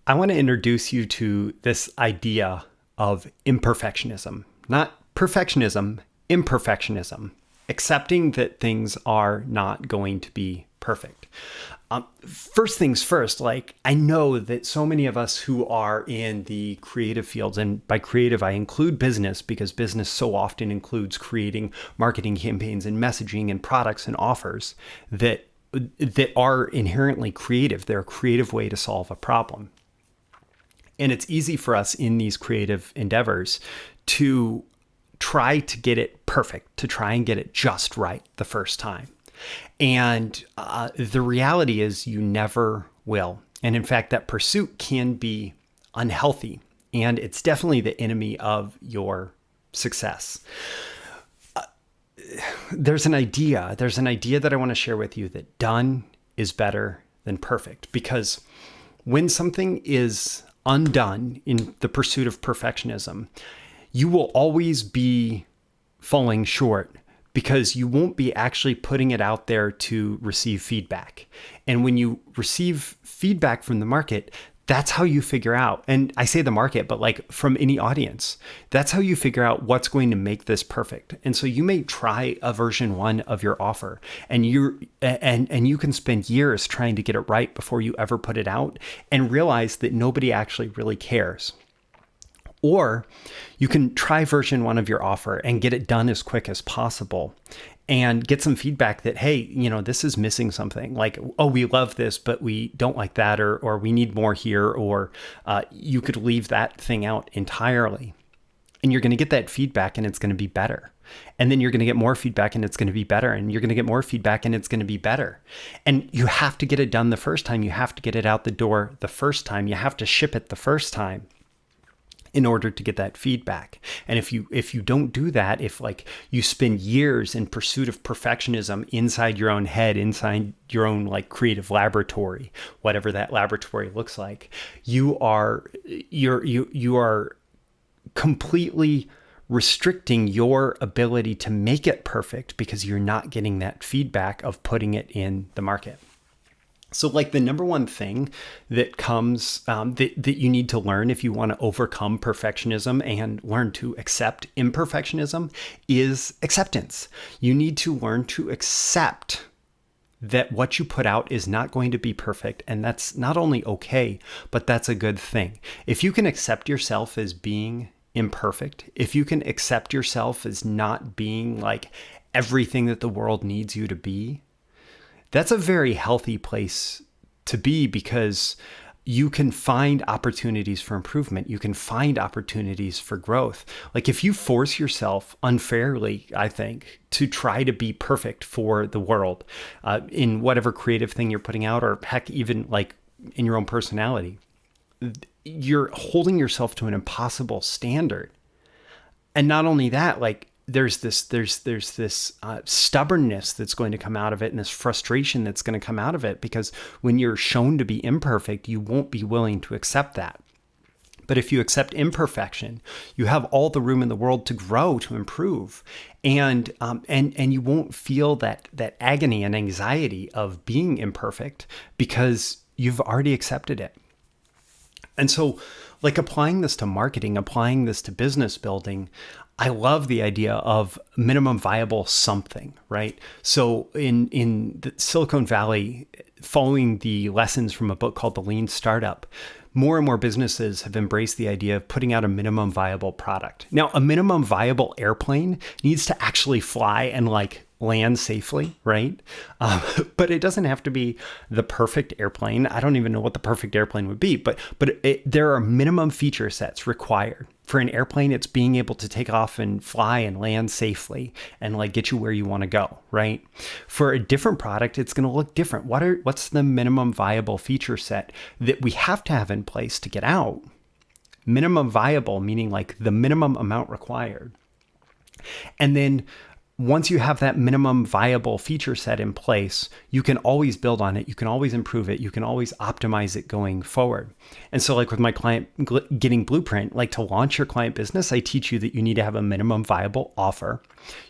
I want to introduce you to this idea of imperfectionism, not perfectionism, imperfectionism, accepting that things are not going to be perfect. First things first, I know that so many of us who are in the creative fields, and by creative, I include business because business so often includes creating marketing campaigns and messaging and products and offers that are inherently creative. They're a creative way to solve a problem. And it's easy for us in these creative endeavors to try to get it perfect, to try and get it just right the first time. And the reality is you never will. And in fact, that pursuit can be unhealthy. And it's definitely the enemy of your success. There's an idea that I want to share with you that done is better than perfect. Because when something is undone in the pursuit of perfectionism, you will always be falling short because you won't be actually putting it out there to receive feedback. And when you receive feedback from the market, that's how you figure out, and I say the market, but from any audience, that's how you figure out what's going to make this perfect. And so you may try a version 1 of your offer and you can spend years trying to get it right before you ever put it out and realize that nobody actually really cares. Or you can try version 1 of your offer and get it done as quick as possible and get some feedback that, hey, this is missing something. Oh, we love this, but we don't like that, or we need more here, or you could leave that thing out entirely. And you're going to get that feedback and it's going to be better. And then you're going to get more feedback and it's going to be better. And you're going to get more feedback and it's going to be better. And you have to get it done the first time. You have to get it out the door the first time. You have to ship it the first time in order to get that feedback. And if you don't do that, if you spend years in pursuit of perfectionism inside your own head, inside your own creative laboratory, whatever that laboratory looks like, you are completely restricting your ability to make it perfect because you're not getting that feedback of putting it in the market. So the number one thing that comes that you need to learn if you want to overcome perfectionism and learn to accept imperfectionism is acceptance. You need to learn to accept that what you put out is not going to be perfect. And that's not only okay, but that's a good thing. If you can accept yourself as being imperfect, if you can accept yourself as not being everything that the world needs you to be, that's a very healthy place to be because you can find opportunities for improvement. You can find opportunities for growth. If you force yourself unfairly, I think, to try to be perfect for the world in whatever creative thing you're putting out, or heck, even in your own personality, you're holding yourself to an impossible standard. And not only that, there's this stubbornness that's going to come out of it, and this frustration that's going to come out of it, because when you're shown to be imperfect, you won't be willing to accept that. But if you accept imperfection, you have all the room in the world to grow, to improve, and you won't feel that agony and anxiety of being imperfect because you've already accepted it. And so, applying this to marketing, applying this to business building, I love the idea of minimum viable something, right? So in the Silicon Valley, following the lessons from a book called The Lean Startup, more and more businesses have embraced the idea of putting out a minimum viable product. Now, a minimum viable airplane needs to actually fly and land safely, right? But it doesn't have to be the perfect airplane. I don't even know what the perfect airplane would be, but there are minimum feature sets required. For an airplane, it's being able to take off and fly and land safely and get you where you want to go, right? For a different product, it's going to look different. What's the minimum viable feature set that we have to have in place to get out? Minimum viable, meaning the minimum amount required. And then once you have that minimum viable feature set in place, you can always build on it. You can always improve it. You can always optimize it going forward. And so like with my client getting blueprint, like to launch your client business, I teach you that you need to have a minimum viable offer.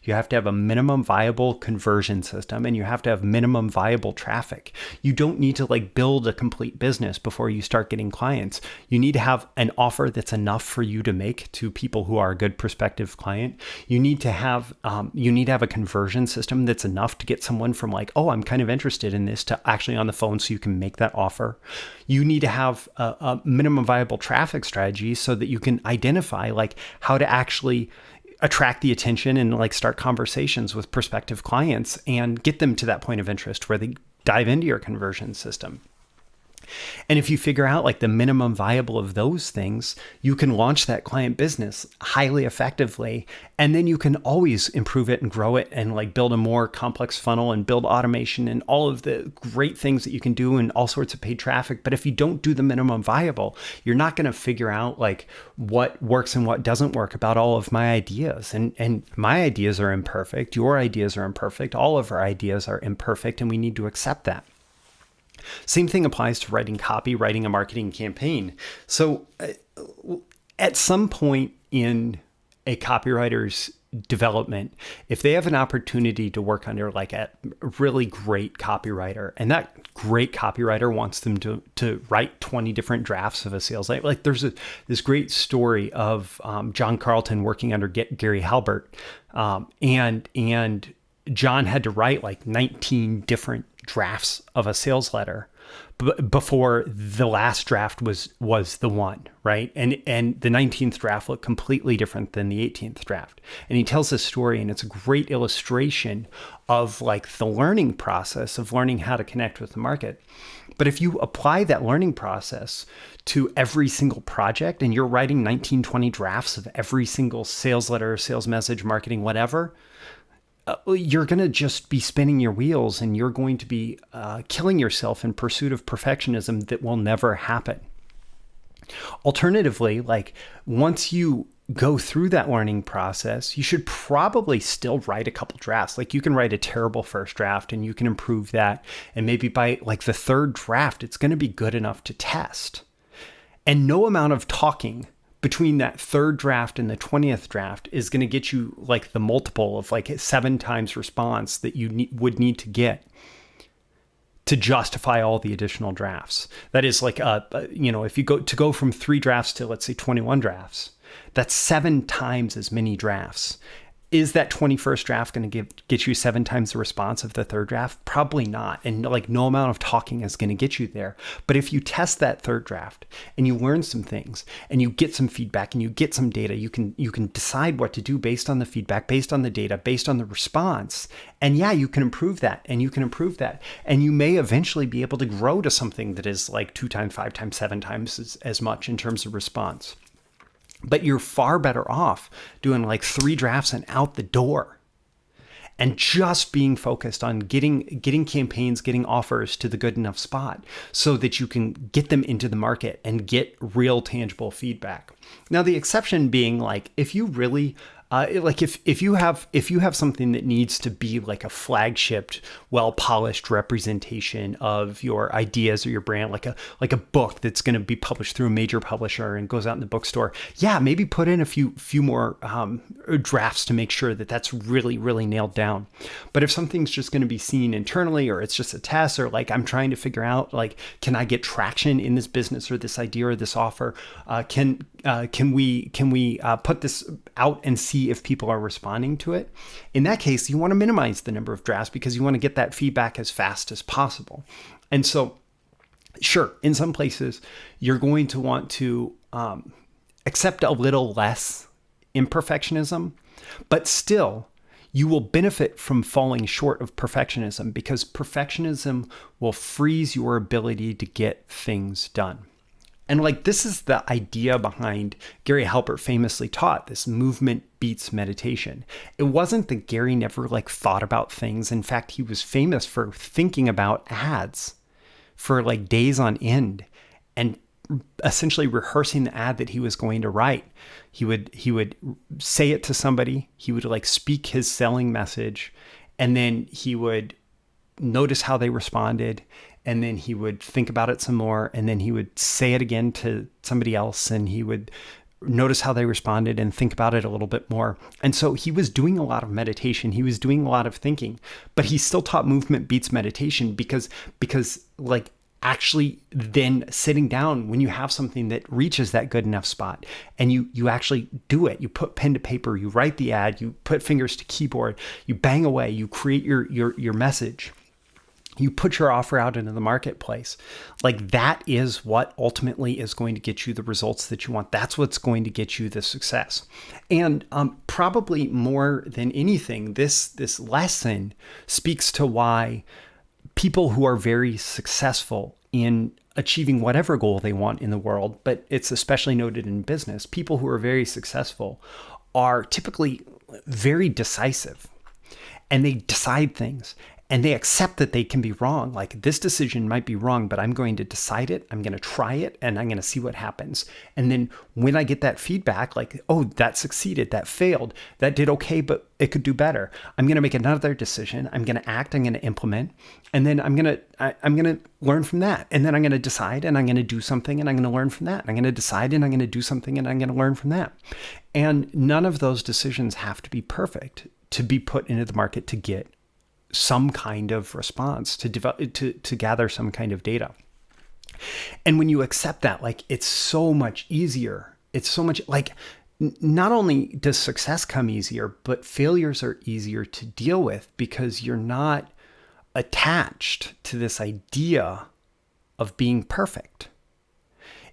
You have to have a minimum viable conversion system, and you have to have minimum viable traffic. You don't need to like build a complete business before you start getting clients. You need to have an offer that's enough for you to make to people who are a good prospective client. You need to have a conversion system that's enough to get someone from like, oh, I'm kind of interested in this, to actually on the phone so you can make that offer. You need to have a minimum viable traffic strategy so that you can identify like how to actually attract the attention and like start conversations with prospective clients and get them to that point of interest where they dive into your conversion system. And if you figure out like the minimum viable of those things, you can launch that client business highly effectively. And then you can always improve it and grow it and like build a more complex funnel and build automation and all of the great things that you can do and all sorts of paid traffic. But if you don't do the minimum viable, you're not going to figure out like what works and what doesn't work about all of my ideas. And my ideas are imperfect. Your ideas are imperfect. All of our ideas are imperfect, and we need to accept that. Same thing applies to writing copy, writing a marketing campaign. So at some point in a copywriter's development, if they have an opportunity to work under like a really great copywriter, and that great copywriter wants them to write 20 different drafts of a sales letter, like there's this great story of John Carlton working under Gary Halbert, and John had to write like 19 different drafts of a sales letter before the last draft was the one, right? And the 19th draft looked completely different than the 18th draft. And he tells this story, and it's a great illustration of like the learning process of learning how to connect with the market. But if you apply that learning process to every single project, and you're writing 19, 20 drafts of every single sales letter, sales message, marketing, whatever, you're going to just be spinning your wheels, and you're going to be killing yourself in pursuit of perfectionism that will never happen. Alternatively, like once you go through that learning process, you should probably still write a couple drafts. Like you can write a terrible first draft and you can improve that. And maybe by like the third draft, it's going to be good enough to test. And no amount of talking between that third draft and the 20th draft is going to get you like the multiple of like 7 times response that you would need to get to justify all the additional drafts. That is like, if you go from 3 drafts to let's say 21 drafts, that's 7 times as many drafts. Is that 21st draft going to get you 7 times the response of the third draft? Probably not. And like no amount of talking is going to get you there. But if you test that third draft and you learn some things and you get some feedback and you get some data, you can decide what to do based on the feedback, based on the data, based on the response. And yeah, you can improve that and you can improve that. And you may eventually be able to grow to something that is like 2 times, 5 times, 7 times as much in terms of response. But you're far better off doing like 3 drafts and out the door and just being focused on getting campaigns, getting offers to the good enough spot so that you can get them into the market and get real tangible feedback. Now, the exception being like, if you really if you have something that needs to be like a flagship, well-polished representation of your ideas or your brand, like a book that's going to be published through a major publisher and goes out in the bookstore, yeah, maybe put in a few more drafts to make sure that that's really, really nailed down. But if something's just going to be seen internally, or it's just a test, or like I'm trying to figure out like, can I get traction in this business or this idea or this offer? Can we put this out and see if people are responding to it? In that case, you want to minimize the number of drafts because you want to get that feedback as fast as possible. And so, sure, in some places, you're going to want to accept a little less imperfectionism, but still, you will benefit from falling short of perfectionism because perfectionism will freeze your ability to get things done. And like, this is the idea behind Gary Halbert famously taught this movement beats meditation. It wasn't that Gary never like thought about things. In fact, he was famous for thinking about ads for like days on end and essentially rehearsing the ad that he was going to write. He would say it to somebody. He would like speak his selling message, and then he would notice how they responded, and then he would think about it some more, and then he would say it again to somebody else, and he would notice how they responded and think about it a little bit more. And so he was doing a lot of meditation. He was doing a lot of thinking, but he still taught movement beats meditation because like actually then sitting down when you have something that reaches that good enough spot and you actually do it. You put pen to paper, you write the ad, you put fingers to keyboard, you bang away, you create your message. You put your offer out into the marketplace. Like that is what ultimately is going to get you the results that you want. That's what's going to get you the success. And probably more than anything, this lesson speaks to why people who are very successful in achieving whatever goal they want in the world, but it's especially noted in business, people who are very successful are typically very decisive, and they decide things. And they accept that they can be wrong. Like this decision might be wrong, but I'm going to decide it. I'm going to try it, and I'm going to see what happens. And then when I get that feedback, like, oh, that succeeded, that failed, that did okay, but it could do better. I'm going to make another decision. I'm going to act. I'm going to implement, and then I'm going to learn from that. And then I'm going to decide, and I'm going to do something, and I'm going to learn from that. And I'm going to decide, and I'm going to do something, and I'm going to learn from that. And none of those decisions have to be perfect to be put into the market to get some kind of response, to develop, to gather some kind of data. And when you accept that, like it's so much easier. It's so much like not only does success come easier, but failures are easier to deal with because you're not attached to this idea of being perfect.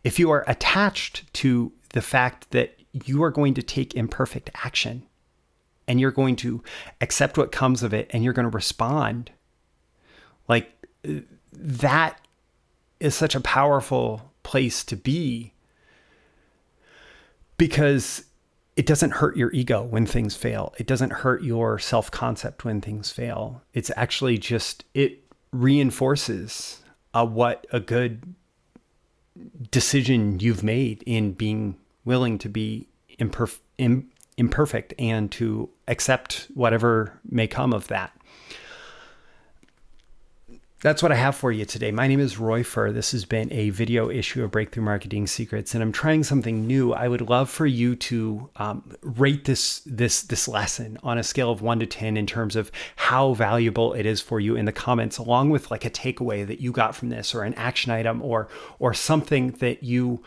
If you are attached to the fact that you are going to take imperfect action, and you're going to accept what comes of it, and you're going to respond, like that is such a powerful place to be, because it doesn't hurt your ego when things fail. It doesn't hurt your self-concept when things fail. It's actually just, it reinforces what a good decision you've made in being willing to be imperfect and to accept whatever may come of that. That's what I have for you today. My name is Roy Furr. This has been a video issue of Breakthrough Marketing Secrets, and I'm trying something new. I would love for you to rate this lesson on a scale of 1 to 10 in terms of how valuable it is for you in the comments, along with like a takeaway that you got from this, or an action item, or something that you,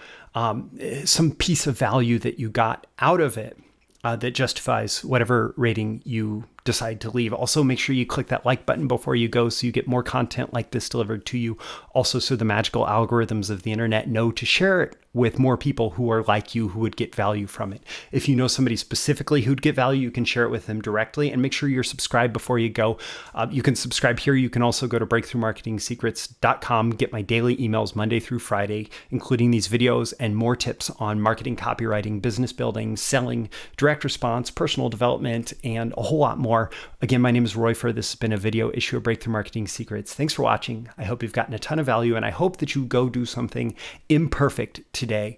some piece of value that you got out of it. That justifies whatever rating you decide to leave. Also, make sure you click that like button before you go so you get more content like this delivered to you. Also, so the magical algorithms of the internet know to share it with more people who are like you, who would get value from it. If you know somebody specifically who'd get value, you can share it with them directly, and make sure you're subscribed before you go. You can subscribe here. You can also go to breakthroughmarketingsecrets.com, get my daily emails Monday through Friday, including these videos and more tips on marketing, copywriting, business building, selling, direct response, personal development, and a whole lot more. Again, my name is Roy Furr. This has been a video issue of Breakthrough Marketing Secrets. Thanks for watching. I hope you've gotten a ton of value, and I hope that you go do something imperfect today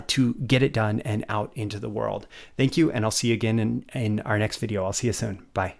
to get it done and out into the world. Thank you, and I'll see you again in our next video. I'll see you soon. Bye.